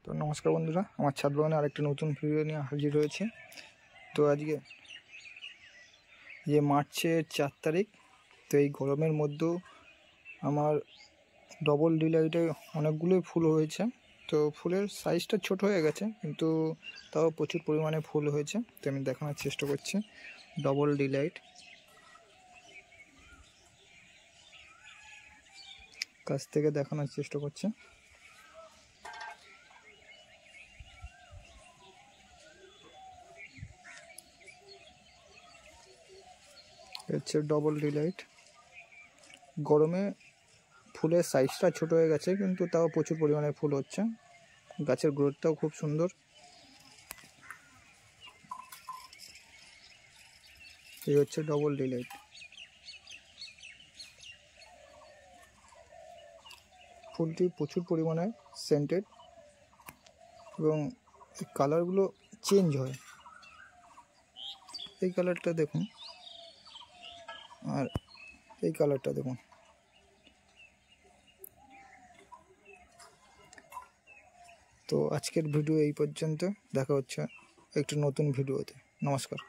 তো নমস্কার বন্ধুরা, আমার ছাদ বাগানে আরেকটা নতুন ভিডিও নিয়ে হাজির হয়েছে। তো আজকে যে মার্চের 4 তারিখ, তো এই গরমের মধ্যেও আমার ডবল ডিলাইটে অনেকগুলোই ফুল হয়েছে। তো ফুলের সাইজটা ছোট হয়ে গেছে, কিন্তু তাও প্রচুর পরিমাণে ফুল হয়েছে। তো আমি দেখানোর চেষ্টা করছি ডবল ডিলাইট। কাছ থেকে দেখানোর চেষ্টা করছি। হচ্ছে ডবল ডিলাইট। গরমে ফুলের সাইজটা ছোট হয়ে গেছে, কিন্তু তাও প্রচুর পরিমাণে ফুল হচ্ছে। গাছের গ্রোথটাও খুব সুন্দর। এই হচ্ছে ডবল ডিলাইট। ফুলটি প্রচুর পরিমাণে সেন্টেড এবং এই কালারগুলো চেঞ্জ হয়। এই কালারটা দেখুন, আর এই কালারটা দেখুন। তো আজকের ভিডিও এই পর্যন্ত। দেখা হচ্ছে একটি নতুন ভিডিওতে। নমস্কার।